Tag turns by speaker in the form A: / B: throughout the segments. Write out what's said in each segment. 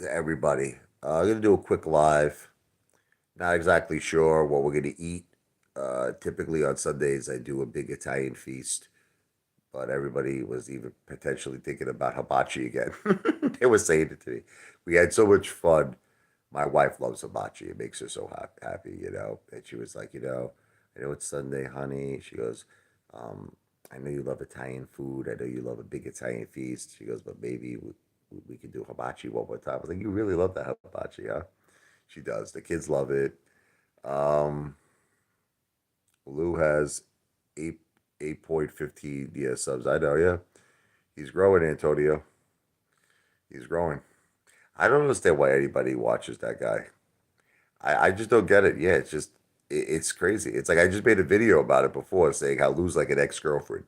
A: to everybody. I'm going to do a quick live. Not exactly sure what we're going to eat. Typically on Sundays, I do a big Italian feast, but everybody was even potentially thinking about hibachi again. They were saying it to me. We had so much fun. My wife loves hibachi. It makes her so happy. And she was like, I know it's Sunday, honey. She goes, I know you love Italian food. I know you love a big Italian feast. She goes, but maybe we could do hibachi one more time. I was like, you really love that hibachi, huh? She does. The kids love it. Um, Lou has 8.15 subs. I know, yeah. He's growing, Antonio. He's growing. I don't understand why anybody watches that guy. I just don't get it. Yeah, it's crazy. It's like I just made a video about it before saying how Lou's like an ex girlfriend.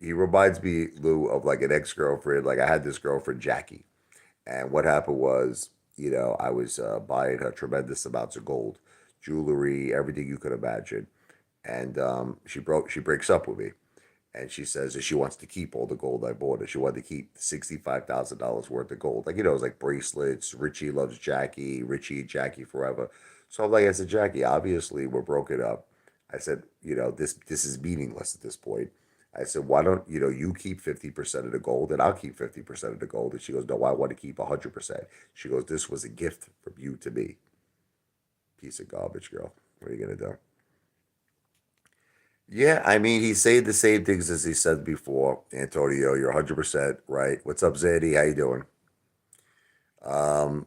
A: He reminds me, Lou, of like an ex girlfriend. Like I had this girlfriend, Jackie. And what happened was, I was buying her tremendous amounts of gold, jewelry, everything you could imagine. And she breaks up with me. And she says that she wants to keep all the gold I bought her. She wanted to keep $65,000 worth of gold. Like, it's like bracelets. Richie loves Jackie. Richie and Jackie forever. So I'm like, I said, Jackie, obviously we're broken up. I said, this is meaningless at this point. I said, why don't, you keep 50% of the gold and I'll keep 50% of the gold. And she goes, no, I want to keep 100%. She goes, this was a gift from you to me. Piece of garbage, girl. What are you going to do? Yeah, I mean, he said the same things as he said before. Antonio, you're 100% right. What's up, Zadie? How you doing? Um,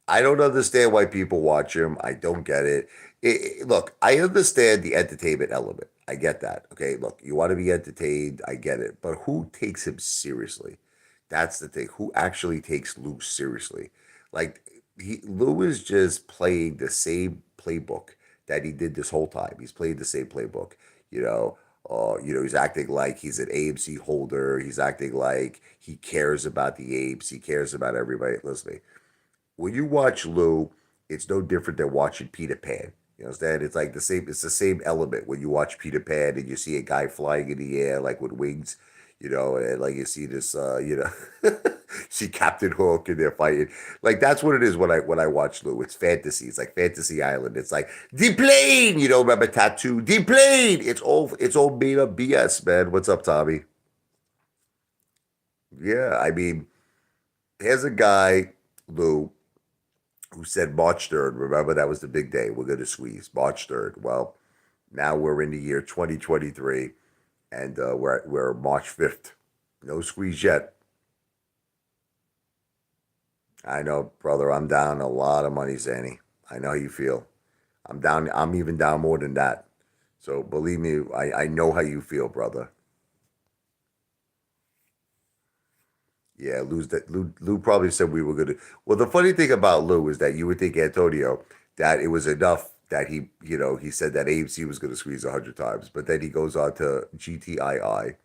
A: I don't understand why people watch him. I don't get it. Look, I understand the entertainment element. I get that. Okay, look, you want to be entertained. I get it. But who takes him seriously? That's the thing. Who actually takes Lou seriously? Like Lou is just playing the same playbook that he did this whole time. He's played the same playbook. You know, he's acting like he's an AMC holder. He's acting like he cares about the apes. He cares about everybody. Listen, when you watch Lou, it's no different than watching Peter Pan. You understand? It's like the same. It's the same element when you watch Peter Pan and you see a guy flying in the air like with wings. And like you see this, see Captain Hook and they're fighting. Like that's what it is when I watch Lou. It's fantasy. It's like Fantasy Island. It's like the plane. Remember Tattoo? The plane. It's all made up BS, man. What's up, Tommy? Yeah, I mean, here's a guy, Lou, who said March 3rd. Remember, that was the big day. We're going to squeeze March 3rd. Well, now we're in the year 2023, and we're March 5th. No squeeze yet. I know, brother. I'm down a lot of money, Zanny. I know how you feel. I'm down. I'm even down more than that. So believe me, I know how you feel, brother. Yeah, Lou probably said we were gonna. Well, the funny thing about Lou is that you would think Antonio that it was enough that he said that AMC was gonna squeeze 100 times, but then he goes on to GTII.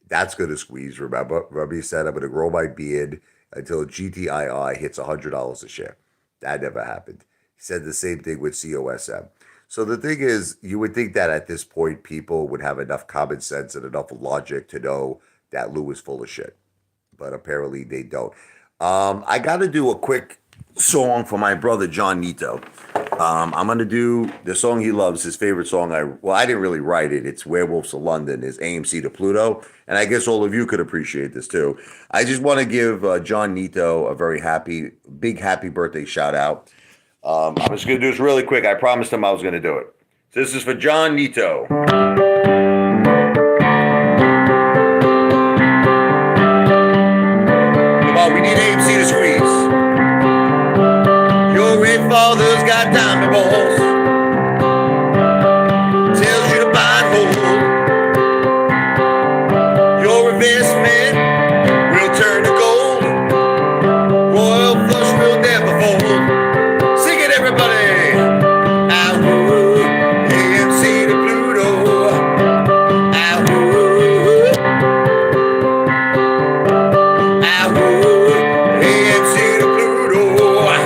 A: That's gonna squeeze. Remember he said I'm gonna grow my beard until GTII hits $100 a share. That never happened. He said the same thing with COSM. So the thing is, you would think that at this point people would have enough common sense and enough logic to know that Lou is full of shit, but apparently they don't. I got to do a quick song for my brother John Nito. I'm gonna do the song he loves, his favorite song. I didn't really write it. It's Werewolves of London, is AMC to Pluto, and I guess all of you could appreciate this too. I just want to give John Nito a very big happy birthday shout out. I'm just gonna do this really quick. I promised him I was gonna do it. So this is for John Nito. Come on, we need AMC to squeeze. Your red father's got diamond balls. Tells you to buy and hold. Your investment will turn to gold. Royal flush will never fold. Sing it, everybody. Ahoo, AMC to Pluto. Ahoo, ahoo, AMC to Pluto. Ahoo.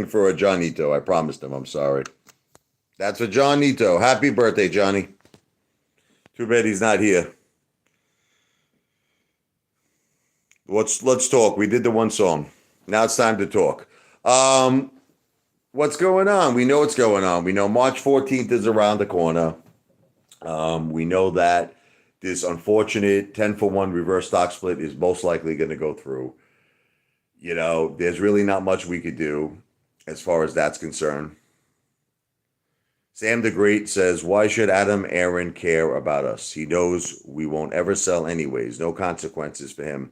A: for a Johnito. I promised him. I'm sorry. That's for Johnito. Happy birthday, Johnny. Too bad he's not here. Let's talk. We did the one song. Now it's time to talk. What's going on? We know what's going on. We know March 14th is around the corner. We know that this unfortunate 10-for-1 reverse stock split is most likely going to go through. You know, there's really not much we could do as far as that's concerned. Sam the Great says, why should Adam Aaron care about us? He knows we won't ever sell anyways. No consequences for him.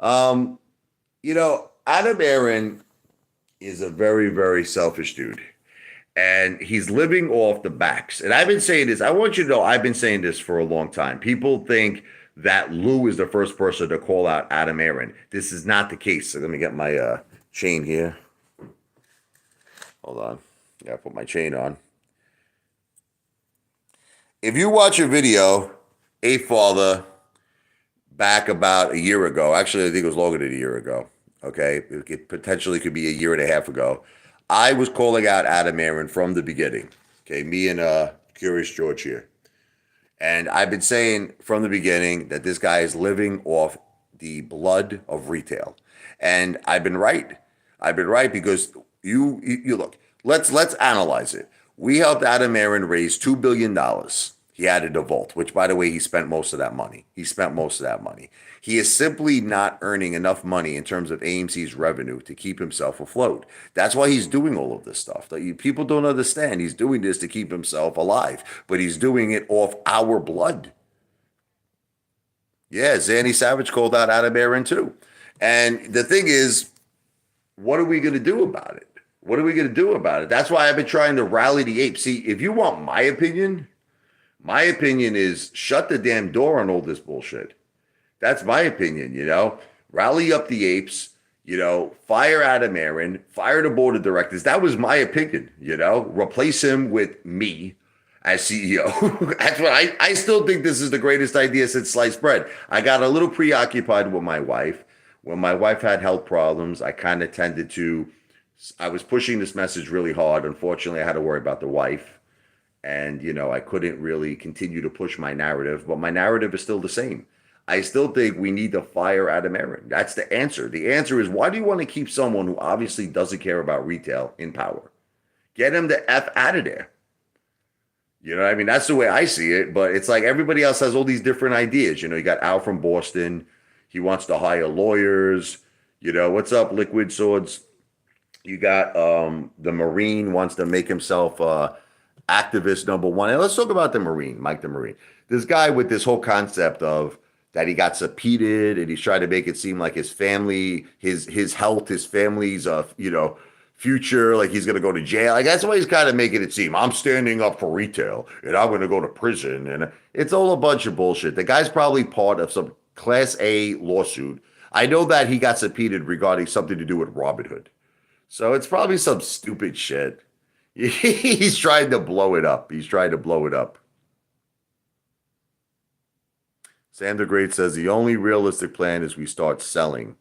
A: You know, Adam Aaron is a very, very selfish dude. And he's living off the backs. And I've been saying this. I want you to know I've been saying this for a long time. People think that Lou is the first person to call out Adam Aaron. This is not the case. So let me get my chain here. Hold on. Yeah, put my chain on. If you watch a video, Apefather, back about a year ago, actually, I think it was longer than a year ago. Okay. It potentially could be a year and a half ago. I was calling out Adam Aaron from the beginning. Okay. Me and Curious George here. And I've been saying from the beginning that this guy is living off the blood of retail. And I've been right. I've been right because you look, let's analyze it. We helped Adam Aaron raise $2 billion. He added a vault, which, by the way, he spent most of that money. He is simply not earning enough money in terms of AMC's revenue to keep himself afloat. That's why he's doing all of this stuff. People don't understand. He's doing this to keep himself alive, but he's doing it off our blood. Yeah, Zanny Savage called out Adam Aaron too. And the thing is, what are we going to do about it? What are we going to do about it? That's why I've been trying to rally the apes. See, if you want my opinion is shut the damn door on all this bullshit. That's my opinion, you know. Rally up the apes, you know, fire Adam Aaron, fire the board of directors. That was my opinion, you know. Replace him with me as CEO. That's what I still think this is the greatest idea since sliced bread. I got a little preoccupied with my wife. When my wife had health problems, I kind of tended to, I was pushing this message really hard. Unfortunately, I had to worry about the wife. And, you know, I couldn't really continue to push my narrative, but my narrative is still the same. I still think we need to fire Adam Aaron. That's the answer. The answer is, why do you want to keep someone who obviously doesn't care about retail in power? Get him the F out of there. You know what I mean? That's the way I see it. But it's like everybody else has all these different ideas. You know, you got Al from Boston. He wants to hire lawyers. You know, what's up, Liquid Swords? You got the Marine wants to make himself activist number one. And let's talk about the Marine, Mike the Marine. This guy with this whole concept of that he got subpoenaed and he's trying to make it seem like his family, his health, his family's you know, future, like he's gonna go to jail. Like that's why he's kind of making it seem I'm standing up for retail and I'm gonna go to prison. And it's all a bunch of bullshit. The guy's probably part of some Class A lawsuit. I know that he got subpoenaed regarding something to do with Robinhood. So it's probably some stupid shit. He's trying to blow it up. Sam the Great says the only realistic plan is we start selling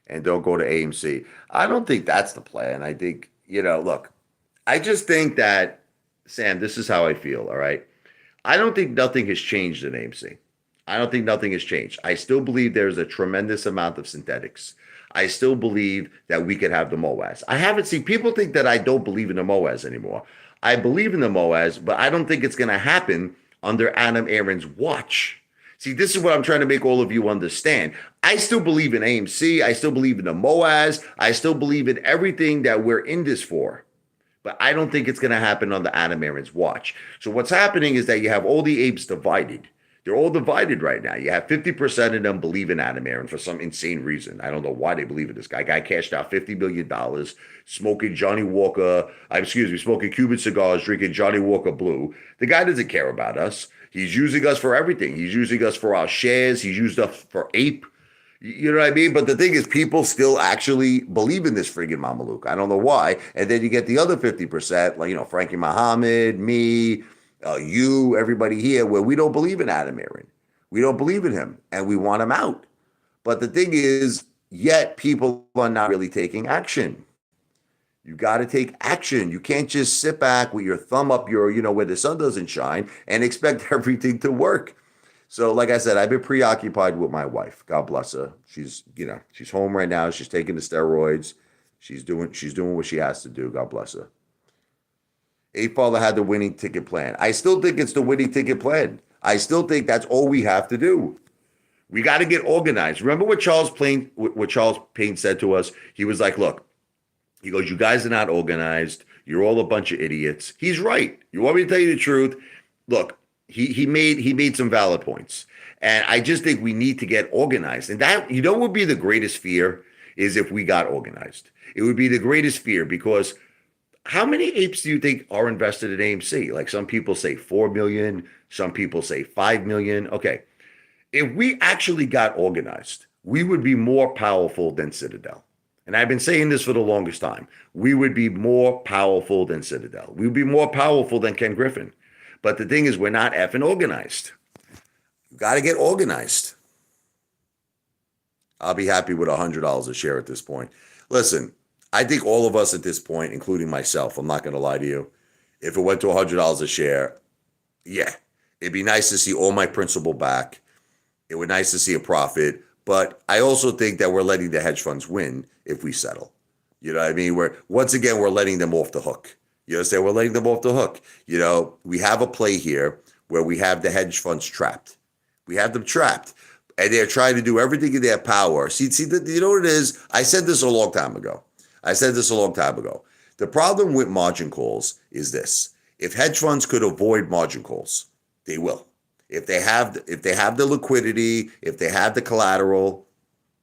A: and don't go to AMC. I don't think that's the plan. I think, you know, look, I just think that, Sam, this is how I feel, all right? I don't think nothing has changed in AMC. I don't think nothing has changed. I still believe there's a tremendous amount of synthetics. I still believe that we could have the MOAS. I haven't seen, people think that I don't believe in the MOAS anymore. I believe in the MOAS, but I don't think it's going to happen under Adam Aaron's watch. See, this is what I'm trying to make all of you understand. I still believe in AMC. I still believe in the MOAS. I still believe in everything that we're in this for. But I don't think it's going to happen under Adam Aaron's watch. So what's happening is that you have all the apes divided. They're all divided right now. You have 50% of them believe in Adam Aaron for some insane reason. I don't know why they believe in this guy. Guy cashed out $50 million, smoking smoking Cuban cigars, drinking Johnny Walker Blue. The guy doesn't care about us. He's using us for everything. He's using us for our shares. He's used us for ape. You know what I mean? But the thing is, people still actually believe in this friggin' Mameluke. I don't know why. And then you get the other 50%, like, you know, Frankie Muhammad, me, you, everybody here, where we don't believe in Adam Aaron. We don't believe in him, and we want him out. But the thing is, yet people are not really taking action. You got to take action. You can't just sit back with your thumb up your, where the sun doesn't shine and expect everything to work. So, like I said, I've been preoccupied with my wife. God bless her. She's home right now. She's taking the steroids. She's doing what she has to do. God bless her. Apefather had the winning ticket plan. I still think it's the winning ticket plan. I still think that's all we have to do. We got to get organized. Remember what Charles Payne said to us? He was like, "Look, he goes, you guys are not organized. You're all a bunch of idiots." He's right. You want me to tell you the truth? Look, he made some valid points. And I just think we need to get organized. And that, what would be the greatest fear is if we got organized. It would be the greatest fear because how many apes do you think are invested in AMC? Like some people say 4 million, some people say 5 million. Okay. If we actually got organized, we would be more powerful than Citadel. And I've been saying this for the longest time. We would be more powerful than Citadel. We would be more powerful than Ken Griffin. But the thing is, we're not effing organized. You got to get organized. I'll be happy with $100 a share at this point. Listen, I think all of us at this point, including myself, I'm not going to lie to you, if it went to $100 a share, yeah, it'd be nice to see all my principal back. It would be nice to see a profit. But I also think that we're letting the hedge funds win if we settle. You know what I mean? Once again, we're letting them off the hook. You understand? We're letting them off the hook. We have a play here where we have the hedge funds trapped. We have them trapped. And they're trying to do everything in their power. See, you know what it is? I said this a long time ago. The problem with margin calls is this. If hedge funds could avoid margin calls, they will. If they have the liquidity, if they have the collateral,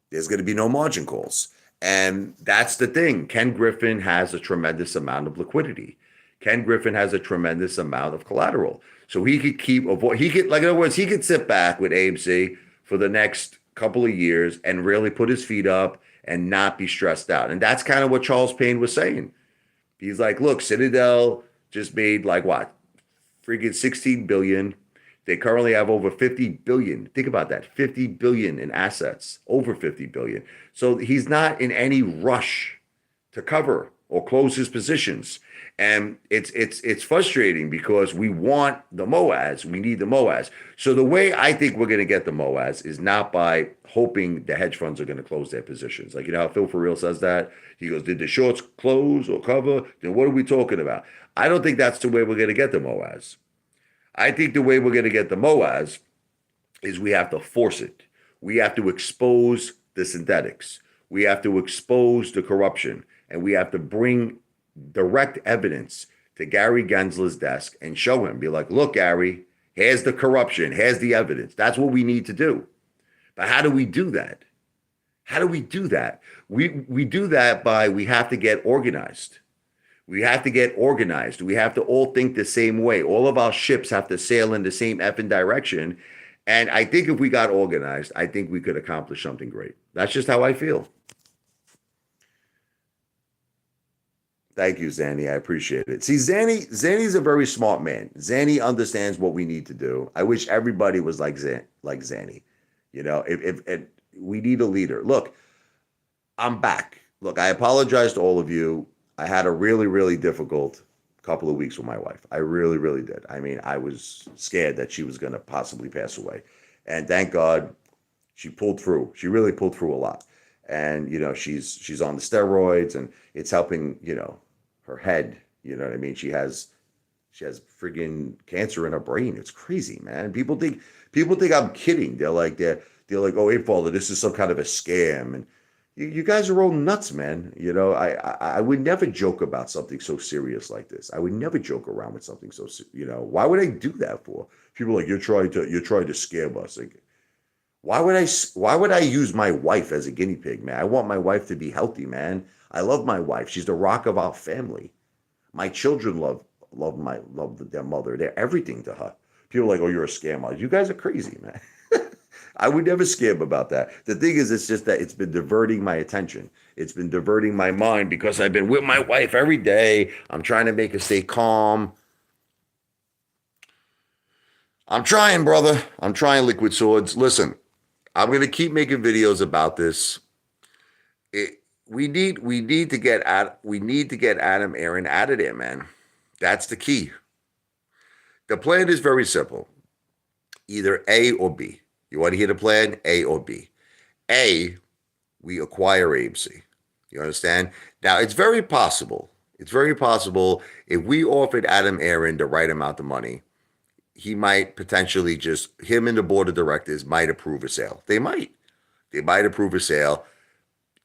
A: there's going to be no margin calls. And that's the thing. Ken Griffin has a tremendous amount of liquidity. Ken Griffin has a tremendous amount of collateral. So he could in other words, he could sit back with AMC for the next couple of years and really put his feet up and not be stressed out. And that's kind of what Charles Payne was saying. He's like, look, Citadel just made like what? Freaking 16 billion. They currently have over 50 billion. Think about that. 50 billion in assets, over 50 billion. So he's not in any rush to cover or close his positions. And it's frustrating because we want the MOAS. We need the MOAS. So the way I think we're going to get the MOAS is not by hoping the hedge funds are going to close their positions. Like, how Phil For Real says that? He goes, did the shorts close or cover? Then what are we talking about? I don't think that's the way we're going to get the MOAS. I think the way we're going to get the MOAS is we have to force it. We have to expose the synthetics. We have to expose the corruption. And we have to bring direct evidence to Gary Gensler's desk and show him, be like, look, Gary, here's the corruption. Here's the evidence. That's what we need to do. But how do we do that? We do that by we have to get organized. We have to get organized. We have to all think the same way. All of our ships have to sail in the same effing direction. And I think if we got organized, I think we could accomplish something great. That's just how I feel. Thank you, Zanny. I appreciate it. See, Zanny's a very smart man. Zanny understands what we need to do. I wish everybody was like Zanny. If we need a leader. Look, I'm back. Look, I apologize to all of you. I had a really, really difficult couple of weeks with my wife. I really, really did. I mean, I was scared that she was going to possibly pass away. And thank God she pulled through. She really pulled through a lot. And, she's on the steroids and it's helping, her head. You know what I mean? She has friggin' cancer in her brain. It's crazy, man. People think I'm kidding. They're like, oh, Apefather, this is some kind of a scam. And you guys are all nuts, man. I would never joke about something so serious like this. I would never joke around with something so, why would I do that for? People are like, you're trying to scam us. Like, why would I use my wife as a guinea pig, man? I want my wife to be healthy, man. I love my wife. She's the rock of our family. My children love their mother. They're everything to her. People are like, oh, you're a scammer. You guys are crazy, man. I would never scam about that. The thing is, it's just that it's been diverting my attention. It's been diverting my mind because I've been with my wife every day. I'm trying to make her stay calm. I'm trying, brother. I'm trying, Liquid Swords. Listen, I'm going to keep making videos about this. we need to get Adam Aaron out of there, man. That's the key. The plan is very simple. Either A or B. You want to hear the plan? A or B. A, we acquire AMC. You understand? Now, it's very possible. It's very possible if we offered Adam Aaron the right amount of money, he might potentially just, him and the board of directors might approve a sale. They might. They might approve a sale.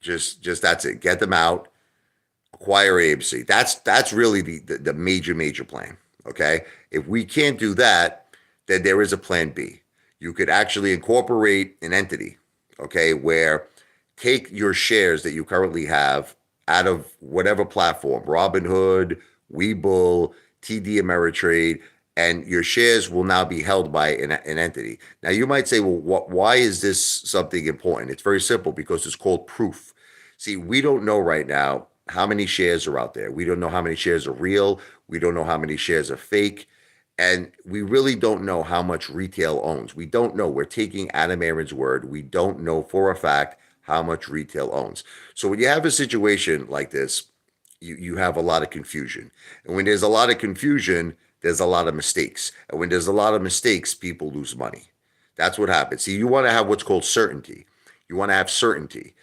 A: Just that's it. Get them out, acquire AMC. That's really the major plan. Okay. If we can't do that, then there is a plan B. You could actually incorporate an entity, okay, where take your shares that you currently have out of whatever platform, Robinhood, Webull, TD Ameritrade, and your shares will now be held by an entity. Now, you might say, well, why is this something important? It's very simple because it's called proof. See, we don't know right now how many shares are out there. We don't know how many shares are real. We don't know how many shares are fake. And we really don't know how much retail owns. We don't know. We're taking Adam Aaron's word. We don't know for a fact how much retail owns. So when you have a situation like this, you have a lot of confusion. And when there's a lot of confusion, there's a lot of mistakes. And when there's a lot of mistakes, people lose money. That's what happens. See, you want to have what's called certainty. You want to have certainty.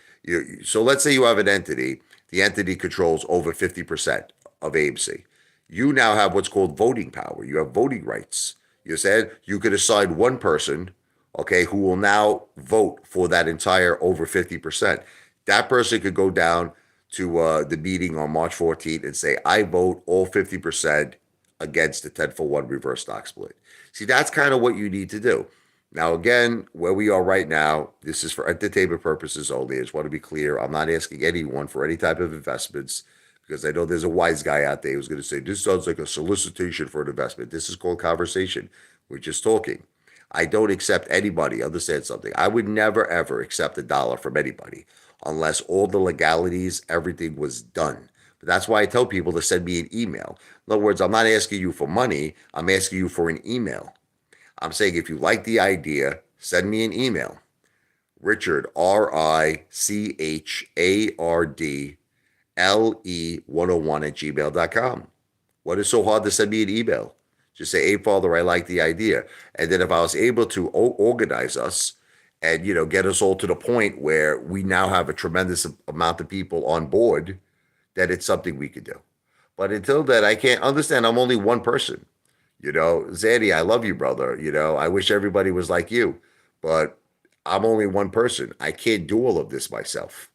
A: So let's say you have an entity. The entity controls over 50% of AMC. You now have what's called voting power. You have voting rights. You said you could assign one person, okay, who will now vote for that entire over 50%. That person could go down to the meeting on March 14th and say, I vote all 50% against the 10-for-1 reverse stock split. See, that's kind of what you need to do. Now, again, where we are right now, this is for entertainment purposes only. I just want to be clear. I'm not asking anyone for any type of investments because I know there's a wise guy out there who's going to say, this sounds like a solicitation for an investment. This is called conversation. We're just talking. I don't accept anybody. Understand something. I would never, ever accept $1 from anybody unless all the legalities, everything was done. But that's why I tell people to send me an email. In other words, I'm not asking you for money. I'm asking you for an email. I'm saying if you like the idea, send me an email. Richard, RICHARDLE101 at gmail.com. What is so hard to send me an email? Just say, Apefather, I like the idea. And then if I was able to organize us and, get us all to the point where we now have a tremendous amount of people on board, that it's something we could do. But until then, I can't understand. I'm only one person. Zaddy, I love you, brother. I wish everybody was like you, but I'm only one person. I can't do all of this myself.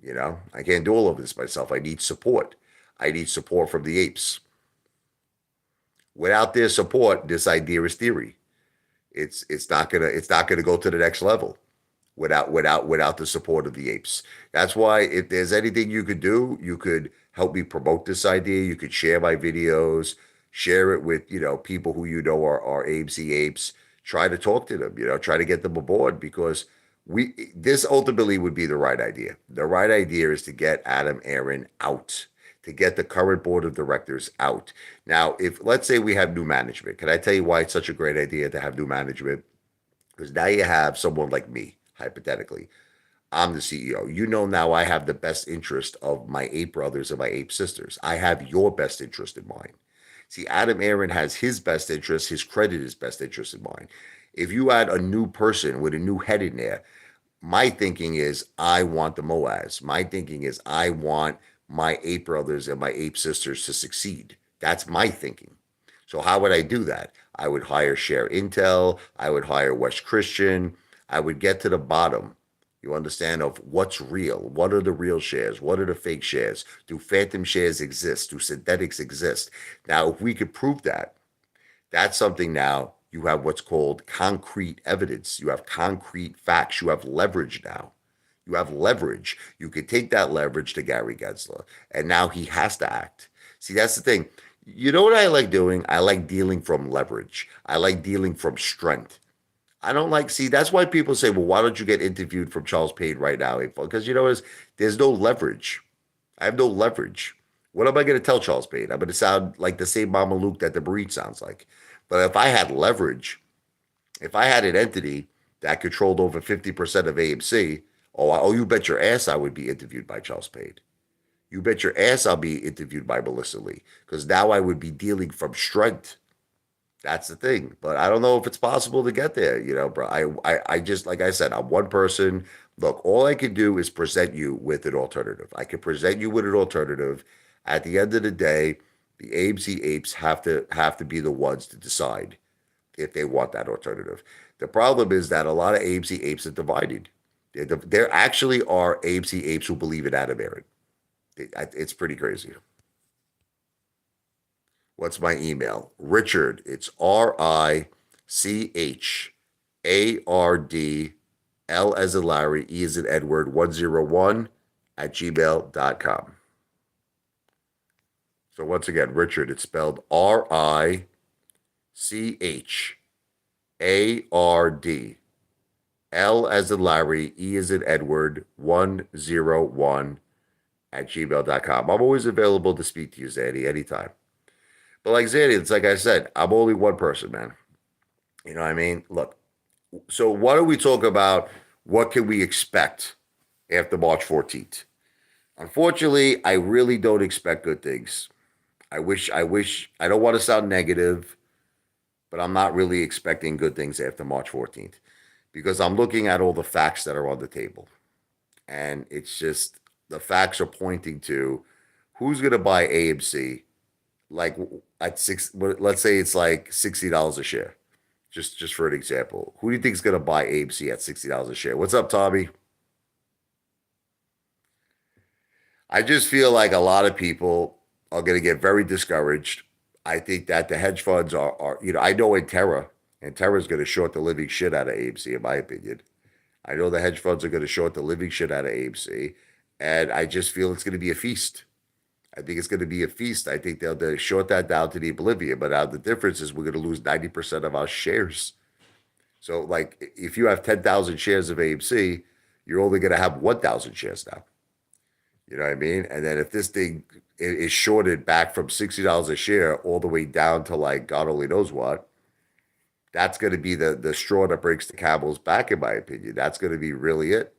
A: I can't do all of this myself. I need support. I need support from the apes. Without their support, this idea is theory. It's not gonna go to the next level without the support of the apes. That's why if there's anything you could do, you could help me promote this idea. You could share my videos, share it with people who are AMC apes. Try to talk to them. Try to get them aboard because this ultimately would be the right idea. The right idea is to get Adam Aaron out, to get the current board of directors out. Now, if let's say we have new management, can I tell you why it's such a great idea to have new management? Because now you have someone like me, hypothetically. I'm the CEO. Now I have the best interest of my ape brothers and my ape sisters. I have your best interest in mind. See, Adam Aaron has his best interest, his credit is best interest in mind. If you add a new person with a new head in there, my thinking is I want the Moaz. My thinking is I want my ape brothers and my ape sisters to succeed. That's my thinking. So how would I do that? I would hire Share Intel. I would hire West Christian. I would get to the bottom. You understand of what's real? What are the real shares? What are the fake shares? Do phantom shares exist? Do synthetics exist? Now, if we could prove that, that's something now you have what's called concrete evidence. You have concrete facts. You have leverage now. You have leverage. You could take that leverage to Gary Gensler, and now he has to act. See, that's the thing. You know what I like doing? I like dealing from leverage. I like dealing from strength. I don't like, see, that's why people say, well, why don't you get interviewed from Charles Payne right now? Because there's no leverage. I have no leverage. What am I going to tell Charles Payne? I'm going to sound like the same Mama Luke that the breed sounds like. But if I had leverage, if I had an entity that controlled over 50% of AMC, Oh, you bet your ass I would be interviewed by Charles Payne. You bet your ass I'll be interviewed by Melissa Lee because now I would be dealing from strength. That's the thing. But I don't know if it's possible to get there, bro. I just, like I said, I'm one person. Look, all I can do is present you with an alternative. I can present you with an alternative. At the end of the day, the AMC apes have to be the ones to decide if they want that alternative. The problem is that a lot of AMC apes are divided. There actually are AMC apes who believe in Adam Aaron. It's pretty crazy. What's my email? Richard. It's RICHARD, L as in Larry, E as in Edward, 101 at gmail.com. So once again, Richard, it's spelled RICHARD, L as in Larry, E as in Edward, 101 at gmail.com. I'm always available to speak to you, Zaddy, anytime. But like Zaddy, it's like I said, I'm only one person, man. You know what I mean? Look, so why don't we talk about what can we expect after March 14th? Unfortunately, I really don't expect good things. I don't want to sound negative, but I'm not really expecting good things after March 14th because I'm looking at all the facts that are on the table. And it's just the facts are pointing to who's going to buy AMC like at six, let's say it's like $60 a share. Just for an example. Who do you think is going to buy AMC at $60 a share? What's up, Tommy? I just feel like a lot of people are going to get very discouraged. I think that the hedge funds I know and Terra is going to short the living shit out of AMC, in my opinion. I know the hedge funds are going to short the living shit out of AMC, and I just feel it's going to be a feast. I think it's going to be a feast. I think they'll short that down to the oblivion, but now the difference is we're going to lose 90% of our shares. So, like, if you have 10,000 shares of AMC, you're only going to have 1,000 shares now. You know what I mean? And then if this thing is shorted back from $60 a share all the way down to like God only knows what, that's going to be the straw that breaks the camel's back, in my opinion. That's going to be really it.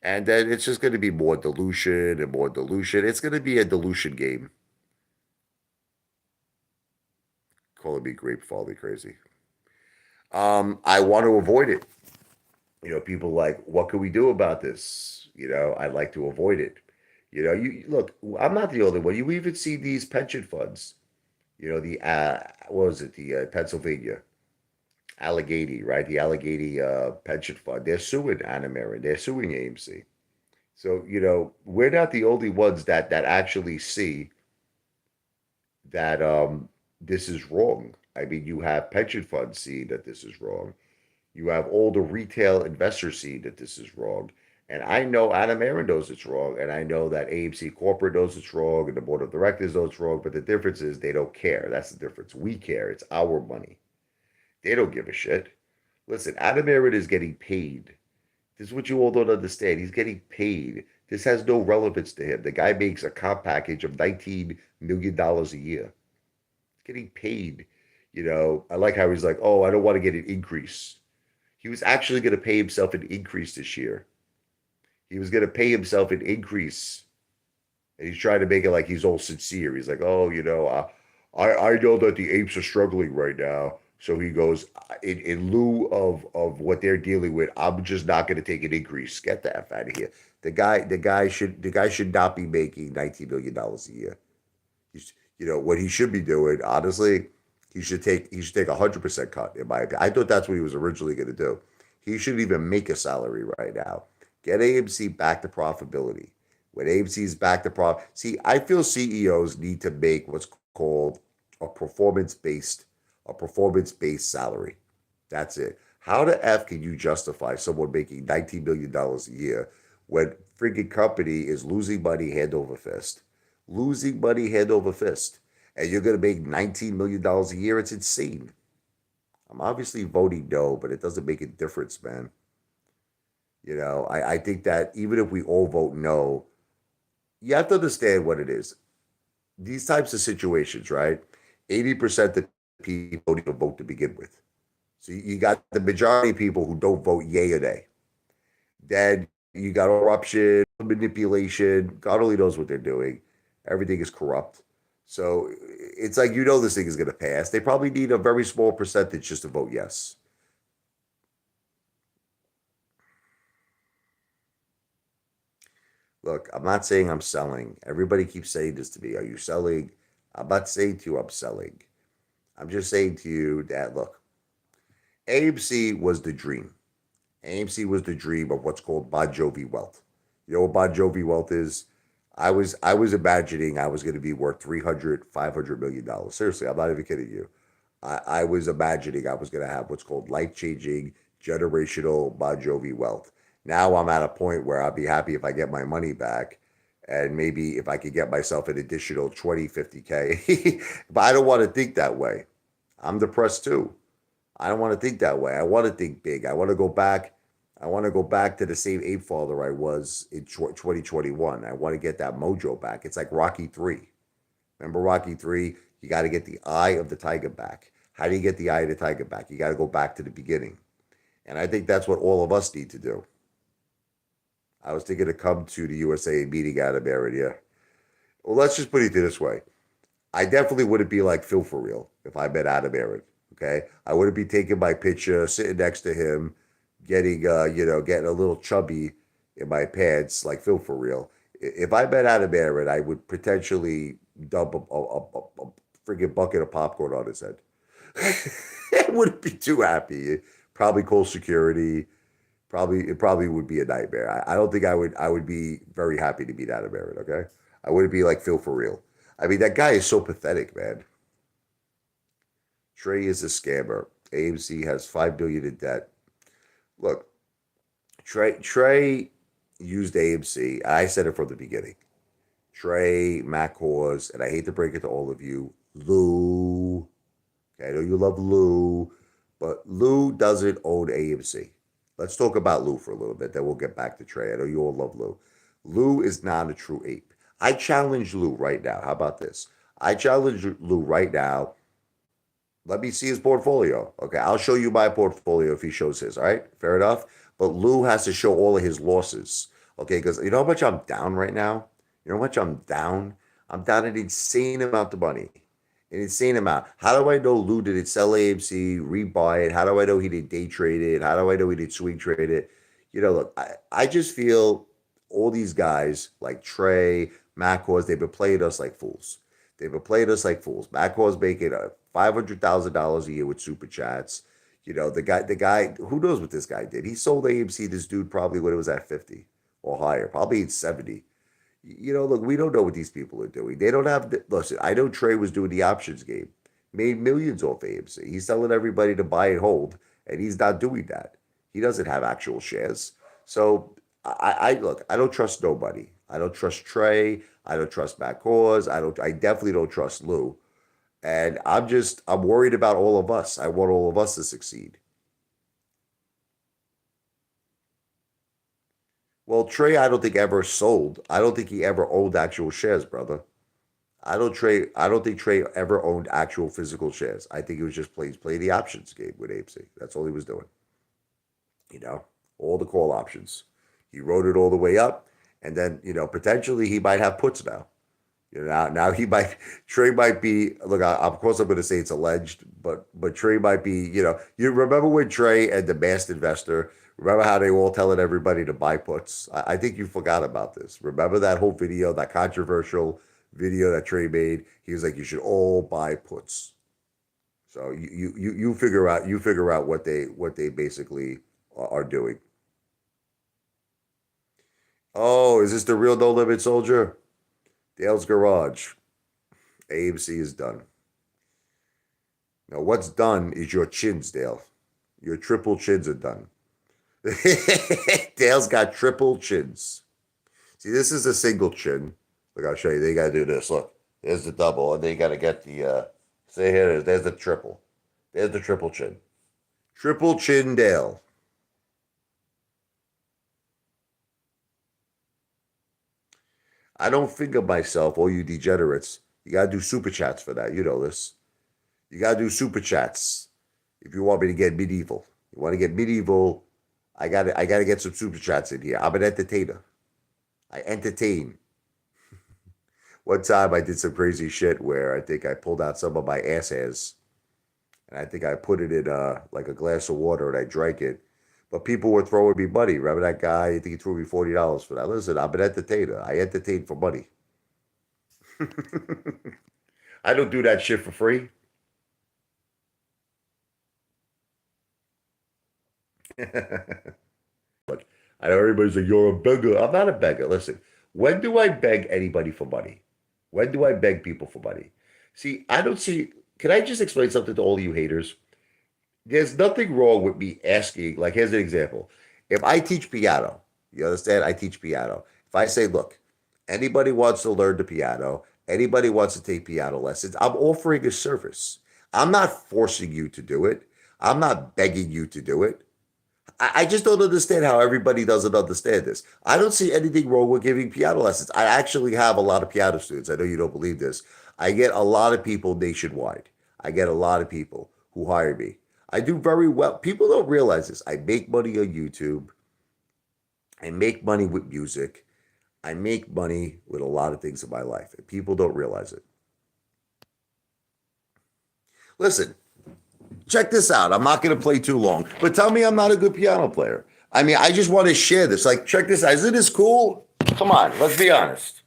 A: And then it's just going to be more dilution and more dilution. It's going to be a dilution game. Calling me grape folly crazy. I want to avoid it. People like, what can we do about this? I'd like to avoid it. You look, I'm not the only one. You even see these pension funds. The what was it? The Pennsylvania Allegheny, right? The Allegheny pension fund. They're suing Anna They're suing AMC. So we're not the only ones that actually see that this is wrong. I mean, you have pension funds seeing that this is wrong. You have all the retail investors seeing that this is wrong. And I know Adam Aaron knows it's wrong. And I know that AMC corporate knows it's wrong and the board of directors knows it's wrong. But the difference is they don't care. That's the difference. We care. It's our money. They don't give a shit. Listen, Adam Aaron is getting paid. This is what you all don't understand. He's getting paid. This has no relevance to him. The guy makes a comp package of $19 million a year. He's getting paid. I like how he's like, oh, I don't want to get an increase. He was actually going to pay himself an increase this year. He was going to pay himself an increase. And he's trying to make it like he's all sincere. He's like, oh, I know that the apes are struggling right now. So he goes, in lieu of what they're dealing with, I'm just not going to take an increase. Get the F out of here. The guy should not be making $19 million a year. What he should be doing, honestly, he should take 100% cut, in my opinion. I thought that's what he was originally going to do. He shouldn't even make a salary right now. Get AMC back to profitability. When AMC is back to profit, see, I feel CEOs need to make what's called a performance-based salary. That's it. How the F can you justify someone making $19 million a year when freaking company is losing money hand over fist? Losing money hand over fist. And you're going to make $19 million a year? It's insane. I'm obviously voting no, but it doesn't make a difference, man. I think that even if we all vote no, you have to understand what it is. These types of situations, right? 80% of people don't even vote to begin with. So you got the majority of people who don't vote yay or nay. Then You got corruption, manipulation. God only knows what they're doing. Everything is corrupt. So it's like this thing is going to pass. They probably need a very small percentage just to vote yes. Look, I'm not saying I'm selling. Everybody keeps saying this to me. Are you selling? I'm not saying to you I'm selling. I'm just saying to you that look, AMC was the dream. AMC was the dream of what's called Bon Jovi wealth. You know what Bon Jovi wealth is? I was imagining I was going to be worth 300, $500 million. Seriously, I'm not even kidding you. I was imagining I was going to have what's called life-changing generational Bon Jovi wealth. Now I'm at a point where I'll be happy if I get my money back and maybe if I could get myself an additional 20, 50K. But I don't want to think that way. I'm depressed too. I don't want to think that way. I want to think big. I want to go back. I want to go back to the same ape father I was in 2021. I want to get that mojo back. It's like Rocky 3. Remember Rocky 3? You got to get the eye of the tiger back. How do you get the eye of the tiger back? You got to go back to the beginning. And I think that's what all of us need to do. I was thinking to come to the USA meeting out of area. Well, let's just put it this way. I definitely wouldn't be like Phil for real if I met Adam Aaron. Okay, I wouldn't be taking my picture, sitting next to him, getting a little chubby in my pants like Phil for real. If I met Adam Aaron, I would potentially dump a friggin' bucket of popcorn on his head. I wouldn't be too happy. Probably call security. It probably would be a nightmare. I don't think I would be very happy to meet Adam Aaron. Okay, I wouldn't be like Phil for real. I mean, that guy is so pathetic, man. Trey is a scammer. AMC has $5 billion in debt. Look, Trey used AMC. I said it from the beginning. Trey, Matt Cause, and I hate to break it to all of you, Lou. Okay, I know you love Lou, but Lou doesn't own AMC. Let's talk about Lou for a little bit, then we'll get back to Trey. I know you all love Lou. Lou is not a true ape. I challenge Lou right now. How about this? I challenge Lou right now. Let me see his portfolio. Okay, I'll show you my portfolio if he shows his. All right, fair enough. But Lou has to show all of his losses. Okay, because you know how much I'm down right now? You know how much I'm down? I'm down an insane amount of money. An insane amount. How do I know Lou didn't sell AMC, rebuy it? How do I know he didn't day trade it? How do I know he didn't swing trade it? Look, I just feel all these guys like Trey, Matt Cause, they've been playing us like fools. They've been playing us like fools. Matt Cause making $500,000 a year with super chats. The guy, who knows what this guy did? He sold AMC this dude probably when it was at 50 or higher, probably at 70. Look, we don't know what these people are doing. They don't have, listen, I know Trey was doing the options game, made millions off AMC. He's telling everybody to buy and hold, and he's not doing that. He doesn't have actual shares. So I look, I don't trust nobody. I don't trust Trey. I don't trust Matt Cause. I definitely don't trust Lou. And I'm worried about all of us. I want all of us to succeed. Well, Trey, I don't think ever sold. I don't think he ever owned actual shares, brother. I don't think Trey ever owned actual physical shares. I think he was just play the options game with AMC. That's all he was doing. You know, all the call options. He wrote it all the way up, and then potentially he might have puts now. Now he might Trey might be look. Of course, I'm going to say it's alleged, but Trey might be. You remember when Trey and the masked investor. Remember how they were all telling everybody to buy puts? I think you forgot about this. Remember that whole video, that controversial video that Trey made? He was like, "You should all buy puts." So you figure out what they basically are doing. Oh, is this the real No Limit Soldier? Dale's Garage. AMC is done. Now, what's done is your chins, Dale. Your triple chins are done. Dale's got triple chins. See, this is a single chin. Look, I'll show you. They got to do this. Look, there's the double, and they got to get the. See here, there's the triple. There's the triple chin. Triple chin Dale. I don't think of myself, all you degenerates. You got to do super chats for that. You know this. You got to do super chats if you want me to get medieval. You want to get medieval? I gotta get some super chats in here. I'm an entertainer. I entertain. One time I did some crazy shit where I think I pulled out some of my ass hairs and I think I put it in like a glass of water and I drank it. But people were throwing me money. Remember that guy? I think he threw me $40 for that. Listen, I'm an entertainer. I entertain for money. I don't do that shit for free. Look, I know everybody's like, you're a beggar. I'm not a beggar. Listen, when do I beg anybody for money? When do I beg people for money? See, I don't see. Can I just explain something to all you haters? There's nothing wrong with me asking. Like, here's an example. If I teach piano, you understand? I teach piano. If I say, look, anybody wants to learn the piano, anybody wants to take piano lessons, I'm offering a service. I'm not forcing you to do it. I'm not begging you to do it. I just don't understand how everybody doesn't understand this. I don't see anything wrong with giving piano lessons. I actually have a lot of piano students. I know you don't believe this. I get a lot of people nationwide. I get a lot of people who hire me. I do very well. People don't realize this. I make money on YouTube. I make money with music. I make money with a lot of things in my life, and people don't realize it. Listen, check this out. I'm not going to play too long, but tell me I'm not a good piano player. I mean, I just want to share this. Like, check this out. Isn't this cool? Come on, let's be honest.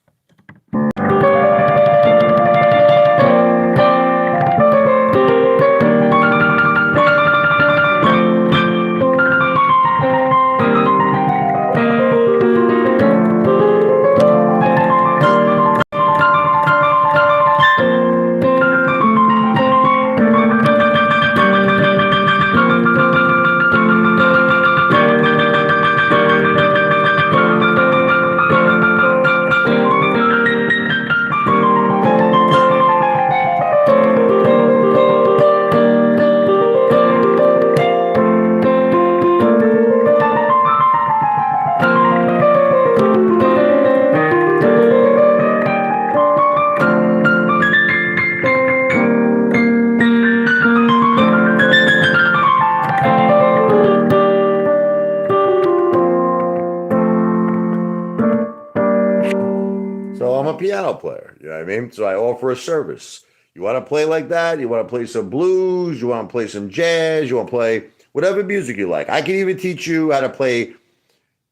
A: So I'm a piano player. You know what I mean? So I offer a service. You want to play like that? You want to play some blues? You want to play some jazz? You want to play whatever music you like? I can even teach you how to play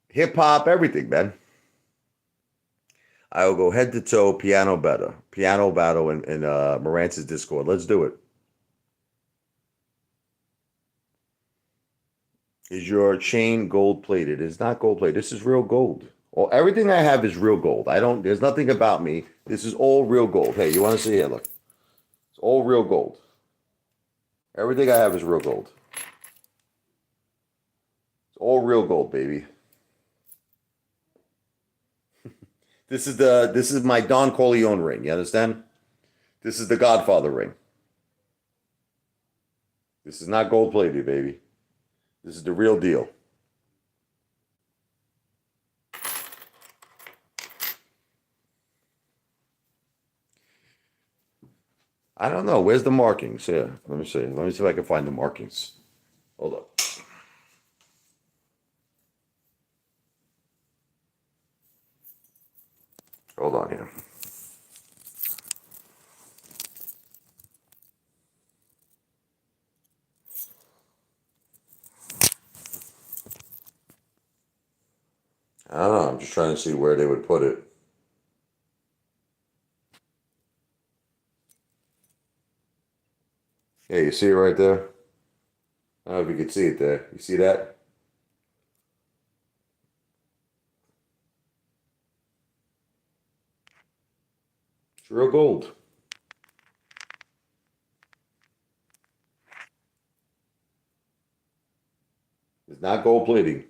A: hip hop, everything, man. I will go head to toe piano battle in Marantz's Discord. Let's do it. Is your chain gold plated? It's not gold plated. This is real gold. Well, everything I have is real gold. I don't. There's nothing about me. This is all real gold. Hey, you want to see here? Look, it's all real gold. Everything I have is real gold. It's all real gold, baby. This is my Don Corleone ring. You understand? This is the Godfather ring. This is not gold plated, baby. This is the real deal. I don't know. Where's the markings? Here, let me see. Let me see if I can find the markings. Hold up. Hold on here. I don't know. I'm just trying to see where they would put it. Yeah, you see it right there? I don't know if you can see it there. You see that? It's real gold. It's not gold plating.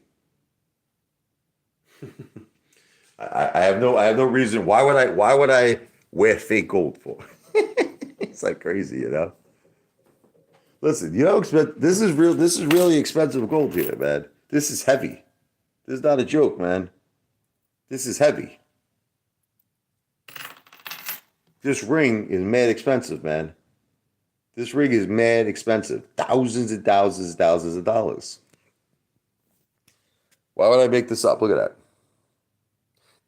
A: I have no reason. Why would I wear fake gold for? It's like crazy, you know. Listen, you know, this is real. This is really expensive gold here, man. This is heavy. This is not a joke, man. This is heavy. This ring is mad expensive, man. This ring is mad expensive. Thousands and thousands and thousands of dollars. Why would I make this up? Look at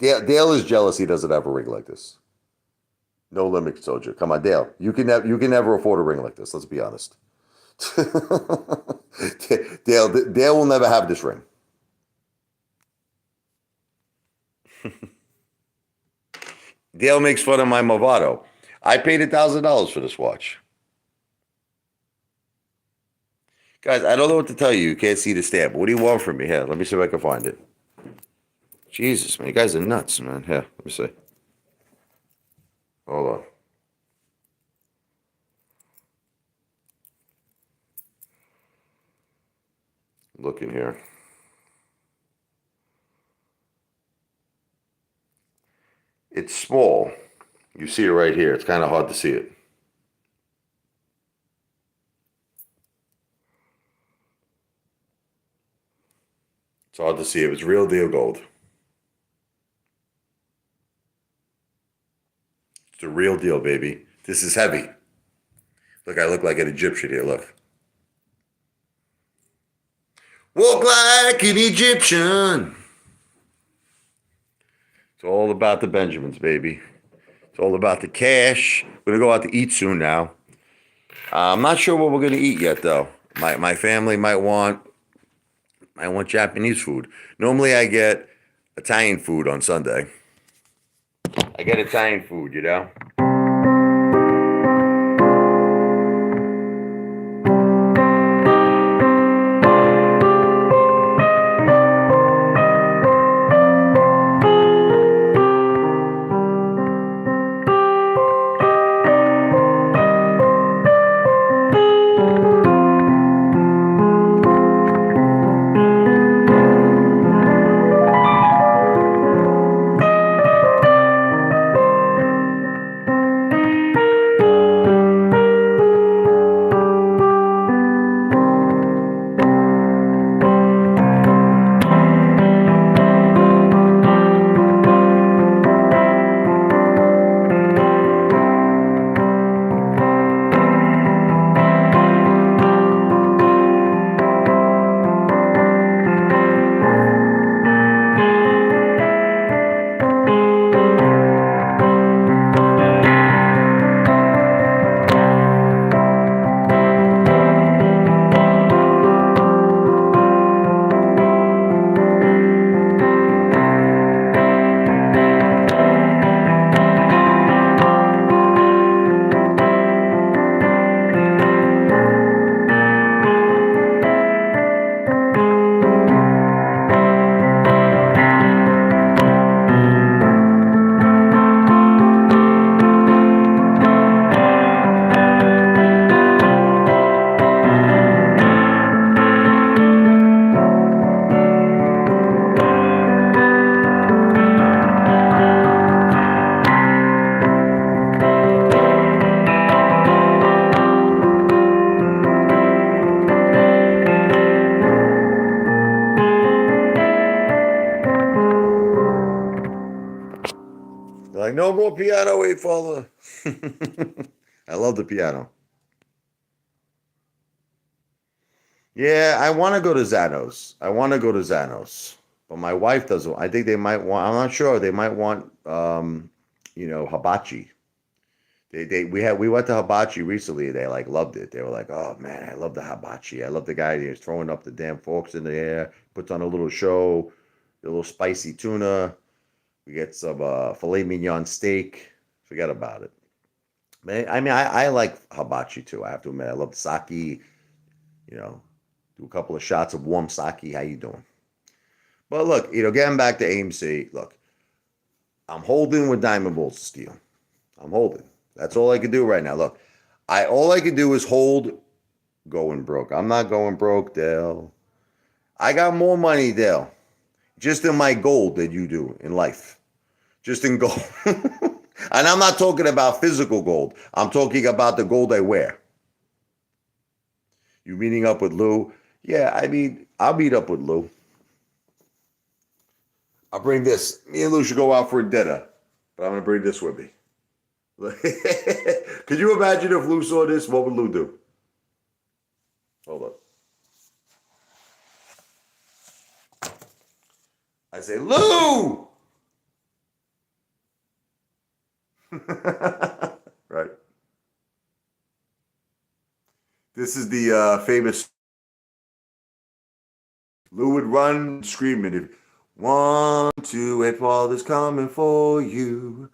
A: that. Dale is jealous he doesn't have a ring like this. No limit soldier. Come on, Dale. You can never afford a ring like this. Let's be honest. Dale will never have this ring. Dale makes fun of my Movado. I paid $1,000 for this watch. Guys, I don't know what to tell you. You can't see the stamp. What do you want from me? Here, let me see if I can find it. Jesus, man. You guys are nuts, man. Here, let me see. Hold on. Looking here. It's small. You see it right here. It's kind of hard to see it. It's hard to see it. It's real deal gold. It's the real deal, baby. This is heavy. Look, I look like an Egyptian here. Look. Walk like an Egyptian. It's all about the Benjamins, baby. It's all about the cash. We're going to go out to eat soon now. I'm not sure what we're going to eat yet, though. My family might want Japanese food. Normally, I get Italian food on Sunday. I get Italian food, you know? Like, no more piano, Apefather. I love the piano. Yeah, I want to go to Zanos. But my wife doesn't. I think they might want. I'm not sure. They might want, hibachi. We went to hibachi recently. They like loved it. They were like, "Oh man, I love the hibachi. I love the guy who's throwing up the damn forks in the air, puts on a little show, a little spicy tuna. We get some filet mignon steak. Forget about it. Man, I mean, I like hibachi too. I have to admit, I love sake. Do a couple of shots of warm sake. How you doing? But look, getting back to AMC. Look, I'm holding with Diamond Balls of Steel. I'm holding. That's all I can do right now. Look, all I can do is hold. Going broke. I'm not going broke, Dale. I got more money, Dale, just in my gold than you do in life. Just in gold. And I'm not talking about physical gold. I'm talking about the gold I wear. You meeting up with Lou? Yeah, I mean, I'll meet up with Lou. I'll bring this. Me and Lou should go out for a dinner, but I'm going to bring this with me. Could you imagine if Lou saw this? What would Lou do? Hold on. I say, Lou! Right. This is the famous Lou would run screaming if 1, 2, and father's coming for you.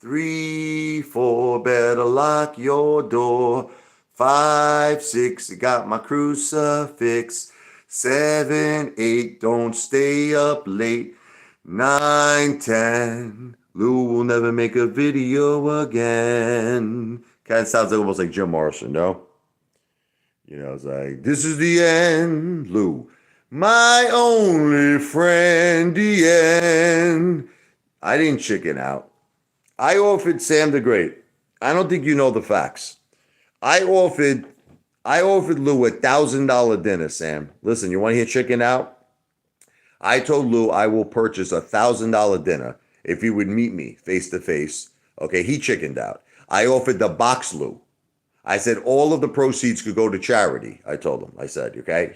A: 3, 4, better lock your door. 5, 6, got my crucifix. 7, 8, don't stay up late. 9, 10, Lou will never make a video again. Kind of sounds like almost like Jim Morrison, no? You know, it's like, this is the end, Lou. My only friend, the end. I didn't chicken out. I offered Sam the Great. I don't think you know the facts. I offered Lou $1,000 dinner, Sam. Listen, you want to hear chicken out? I told Lou I will purchase $1,000 dinner if he would meet me face to face. Okay, he chickened out. I offered to box Lou. I said all of the proceeds could go to charity. I told him. I said, okay.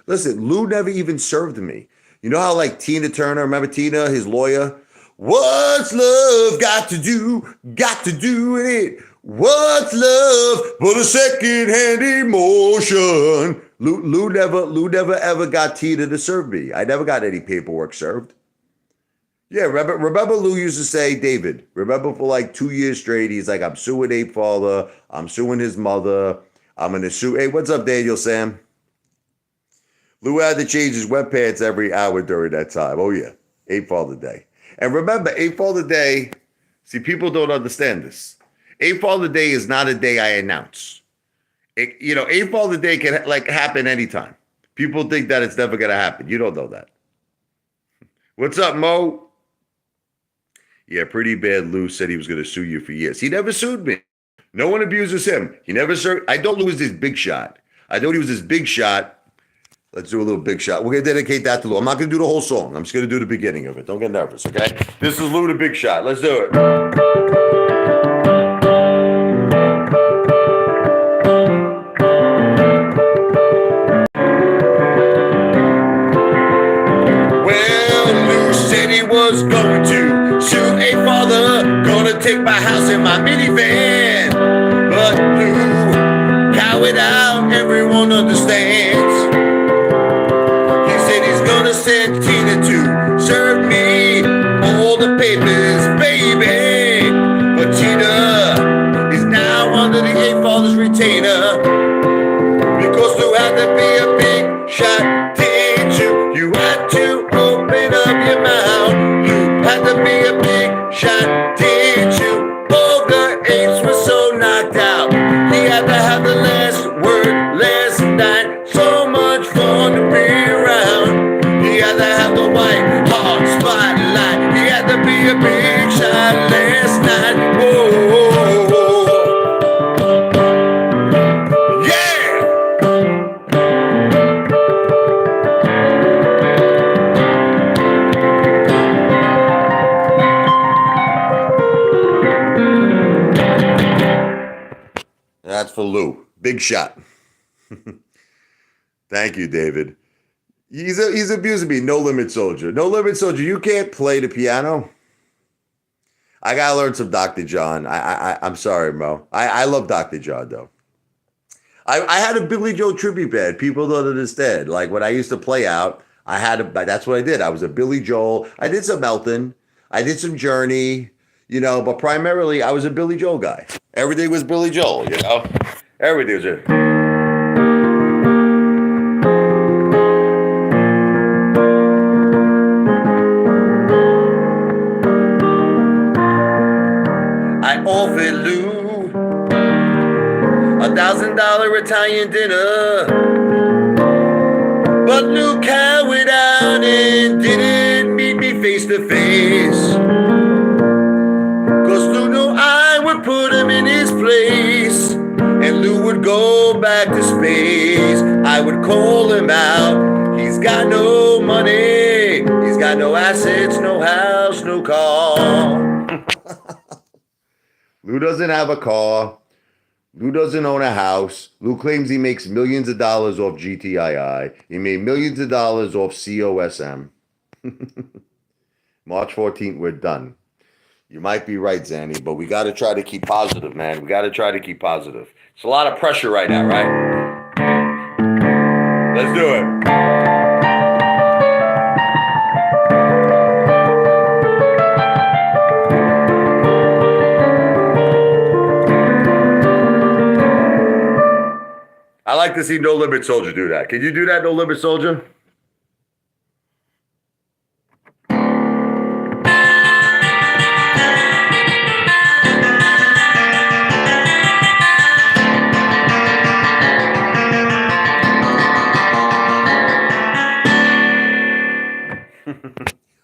A: Listen. Lou never even served me. You know how like Tina Turner, remember Tina, his lawyer? What's love got to do? Got to do with it. What's love but a second-hand emotion? Lou never ever got Tina to serve me. I never got any paperwork served. Yeah, remember Lou used to say, David, remember for like 2 years straight, he's like, I'm suing Apefather, I'm suing his mother, I'm going to sue. Hey, what's up, Daniel Sam? Lou had to change his wetpants every hour during that time. Oh, yeah, Apefather Day. And remember, Apefather Day, see, people don't understand this. Apefather Day is not a day I announce. Apefather Day can like happen anytime. People think that it's never going to happen. You don't know that. What's up, Mo? Yeah, pretty bad. Lou said he was going to sue you for years. He never sued me. No one abuses him. He never served. I thought Lou was this big shot. I thought he was this big shot. Let's do a little big shot. We're going to dedicate that to Lou. I'm not going to do the whole song. I'm just going to do the beginning of it. Don't get nervous, okay? This is Lou the Big Shot. Let's do it. Well, Lou said he was going to sue Apefather, gonna take my house in my minivan. But Lou cowered out, everyone understands. He said he's gonna send Tina to serve me all the papers, baby. But Tina is now under the Apefather's retainer because Lou had to be a big shot, didn't you? You had to open up your mouth. You had to be a big shot, didn't you? All the apes were so knocked out. He had to have the last word last night. So much fun to be around. He had to have the white hot spotlight. He had to be a big shot last night. Whoa. That's for Lou. Big shot. Thank you, David. He's abusing me. No Limit Soldier. No Limit Soldier. You can't play the piano. I gotta learn some Dr. John. I'm sorry, Mo. I love Dr. John though. I had a Billy Joel tribute band. People don't understand. Like when I used to play out, that's what I did. I was a Billy Joel. I did some Elton. I did some Journey. But primarily I was a Billy Joel guy. Everything was Billy Joel, Everything was it. I offered Lou $1,000 Italian dinner, but Lou cowered out and didn't meet me face to face. Cause Lou knew I would put him in his place, and Lou would go back to space. I would call him out. He's got no money. He's got no assets, no house, no car. Lou doesn't have a car. Lou doesn't own a house. Lou claims he makes millions of dollars off GTII. He made millions of dollars off COSM. March 14th, we're done. You might be right, Zanny, but we got to try to keep positive, man. We got to try to keep positive. It's a lot of pressure right now, right? Let's do it. I like to see No Limit Soldier do that. Can you do that, No Limit Soldier?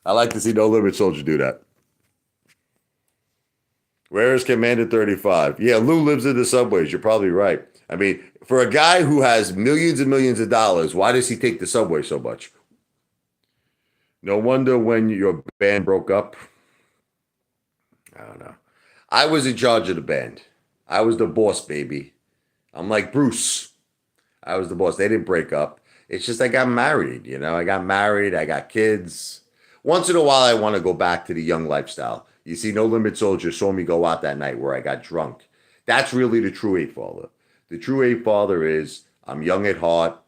A: I like to see No Limit Soldier do that. Where is Commander 35? Yeah, Lou lives in the subways. You're probably right. I mean, for a guy who has millions and millions of dollars, why does he take the subway so much? No wonder when your band broke up. I don't know. I was in charge of the band. I was the boss, baby. I'm like Bruce. I was the boss. They didn't break up. It's just I got married, you know. I got married. I got kids. Once in a while, I want to go back to the young lifestyle. You see, No Limit Soldier saw me go out that night where I got drunk. That's really the true Apefather. The true Apefather is I'm young at heart.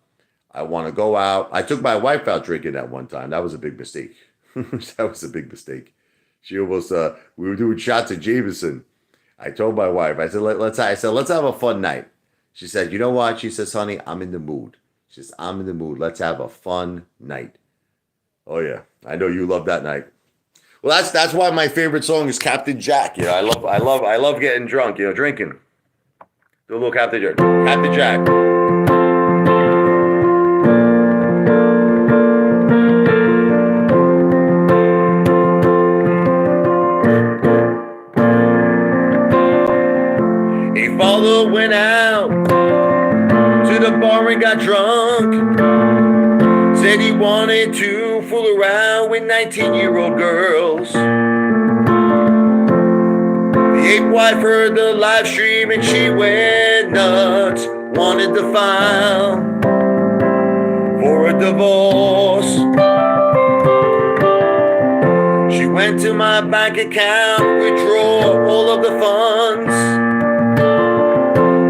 A: I want to go out. I took my wife out drinking that one time. That was a big mistake. That was a big mistake. She almost, we were doing shots at Jameson. I told my wife, I said, let's have a fun night. She said, you know what? She says, honey, I'm in the mood. She says, I'm in the mood. Let's have a fun night. Oh yeah, I know you love that night. Well, that's why my favorite song is Captain Jack. You know, I love getting drunk. You know, drinking. Do a little Captain Jack. Captain Jack. A father went out to the bar and got drunk. Said he wanted to fool around with 19-year-old girls. The ape wife heard the live stream and she went nuts. Wanted to file for a divorce. She went to my bank account, withdraw all of the funds.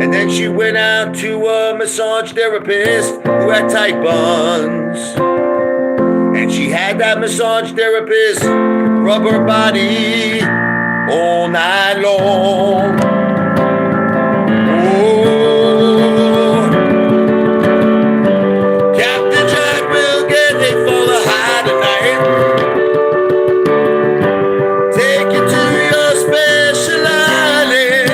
A: And then she went out to a massage therapist who had tight buns. And she had that massage therapist rub her body all night long. Oh, Captain Jack will get it for the high tonight. Take you to your special island.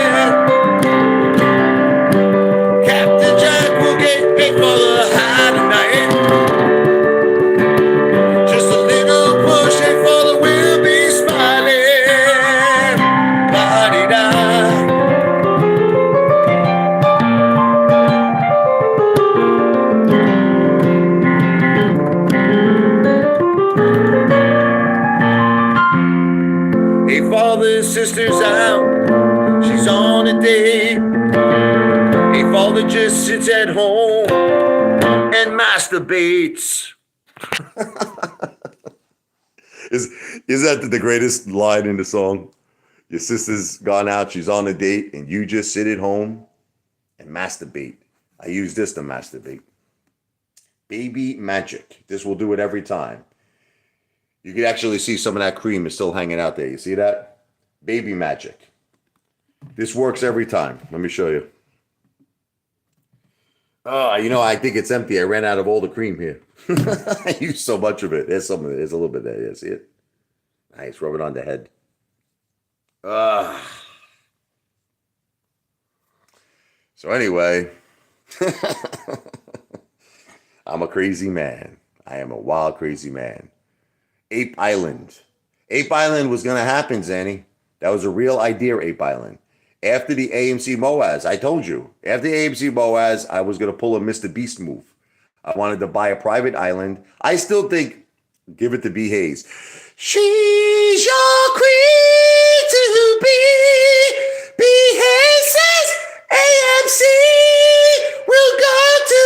A: Captain Jack will get it for the high tonight. Just a little push and for the will be smiling. La-di-da. Hey, father's sister's out. She's on a date. Hey, father just sits at home and masturbates. Is that the greatest line in the song? Your sister's gone out, she's on a date, and you just sit at home and masturbate. I use this to masturbate. Baby magic. This will do it every time. You can actually see some of that cream is still hanging out there. You see that? Baby magic. This works every time. Let me show you. Oh, you know, I think it's empty. I ran out of all the cream here. I used so much of it. There's some of it. There's a little bit there. Yeah, see it? Nice. Rub it on the head. So anyway, I'm a crazy man. I am a wild, crazy man. Ape Island. Ape Island was going to happen, Zanny. That was a real idea, Ape Island. After the AMC Moaz, I told you. After the AMC Moaz, I was going to pull a Mr. Beast move. I wanted to buy a private island. I still think, give it to B. Hayes. She's your queen to be. B. Hayes says AMC will go to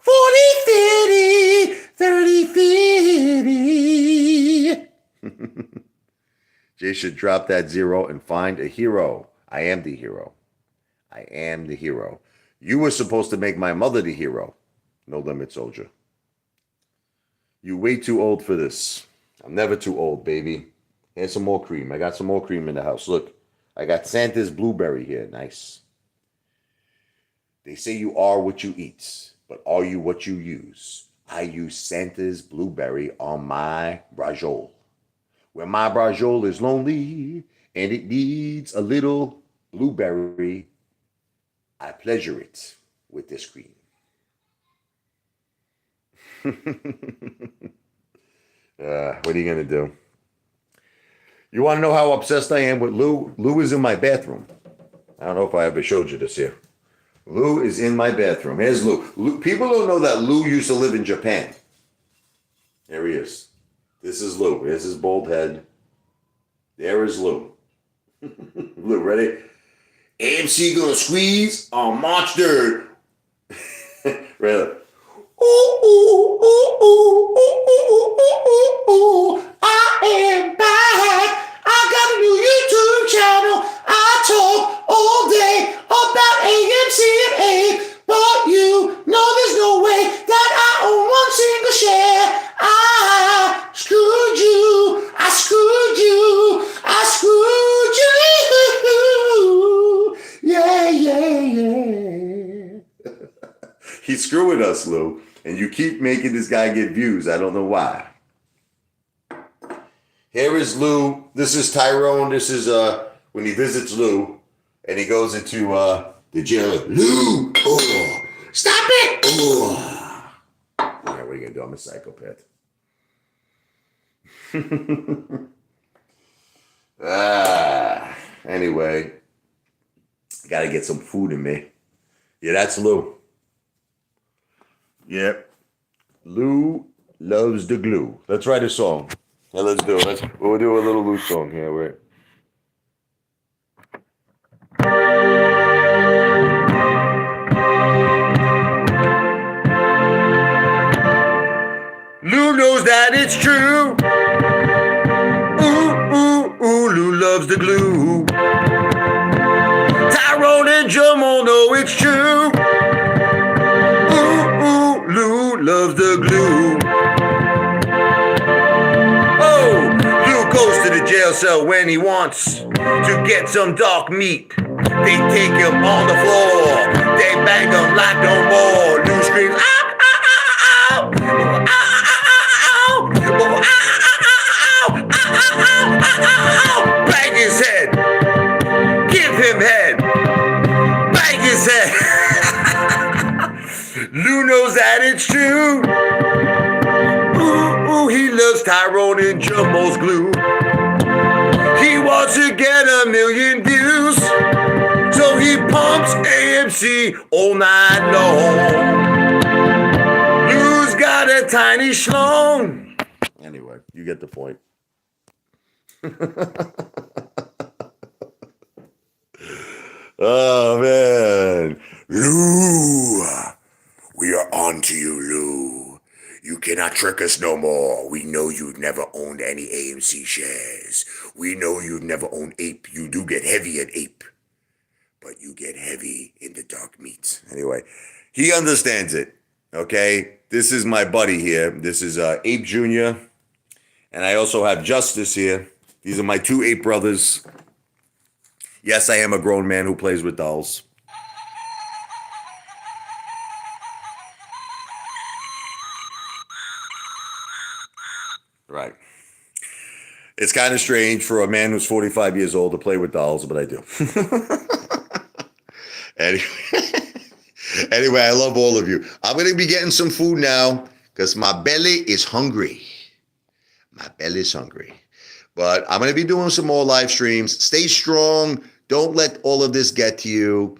A: 40, 50, 30, 50. Jason, drop that zero and find a hero. I am the hero. I am the hero. You were supposed to make my mother the hero. No limit, soldier. You way too old for this. I'm never too old, baby. Here's some more cream. I got some more cream in the house. Look, I got Santa's blueberry here. Nice. They say you are what you eat, but are you what you use? I use Santa's blueberry on my brajol. When my brajol is lonely and it needs a little blueberry, I pleasure it with this cream. What are you going to do? You want to know how obsessed I am with Lou? Lou is in my bathroom. I don't know if I ever showed you this here. Lou is in my bathroom. Here's Lou. People don't know that Lou used to live in Japan. There he is. This is Lou. Here's his bald head. There is Lou. Lou, ready? AMC gonna squeeze on March 3rd. Ready? Ooh, ooh, ooh, ooh, ooh, ooh, ooh, ooh. I am back. I got a new YouTube channel. I talk all day about AMC and 8, but you know there's no way that I own one single share. I screwed you. I screwed you. I screwed you. Yeah, yeah, yeah. He's screwing us, Lou. And you keep making this guy get views. I don't know why. Here is Lou. This is Tyrone. This is when he visits Lou and he goes into the jail. Lou! Oh! Stop it! Oh! All right, what are you going to do? I'm a psychopath. Anyway, I got to get some food in me. Yeah, that's Lou. Yep. Lou loves the glue. Let's write a song. Now let's do it. We'll do a little Lou song here. Wait. Lou knows that it's true. Ooh, ooh, ooh, Lou loves the glue. Tyrone and Jamal know it's true. Lou loves the glue. Oh, Lou goes to the jail cell when he wants to get some dark meat. They take him on the floor. They bang him like no more. Lou screams, ow, ow, ow, ow, ow, ow, ow, ow, ow, ow, ow. Bang his head. Give him head. Bang his head. Lou knows that it's true. Ooh, ooh, he loves Tyrone and Jamal's glue. He wants to get 1 million views, so he pumps AMC all night long. Lou's got a tiny schlong. Anyway, you get the point. Oh, man. Lou. We are on to you, Lou. You cannot trick us no more. We know you've never owned any AMC shares. We know you've never owned Ape. You do get heavy at Ape, but you get heavy in the dark meat. Anyway, he understands it, okay? This is my buddy here. This is Ape Jr., and I also have Justice here. These are my 2 Ape brothers. Yes, I am a grown man who plays with dolls. Right. It's kind of strange for a man who's 45 years old to play with dolls, but I do. Anyway, I love all of you. I'm going to be getting some food now because my belly is hungry. My belly's hungry. But I'm going to be doing some more live streams. Stay strong. Don't let all of this get to you.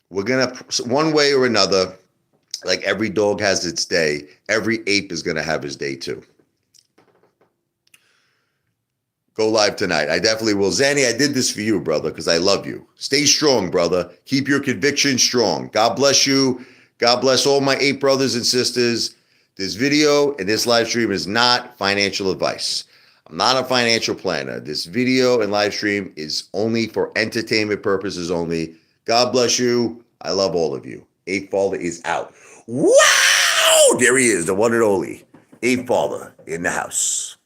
A: We're going to, one way or another, like every dog has its day, every ape is going to have his day too. Go live tonight. I definitely will. Zanny, I did this for you, brother, because I love you. Stay strong, brother. Keep your conviction strong. God bless you. God bless all my ape brothers and sisters. This video and this live stream is not financial advice. I'm not a financial planner. This video and live stream is only for entertainment purposes only. God bless you. I love all of you. Apefather is out. Wow! There he is, the one and only Apefather in the house.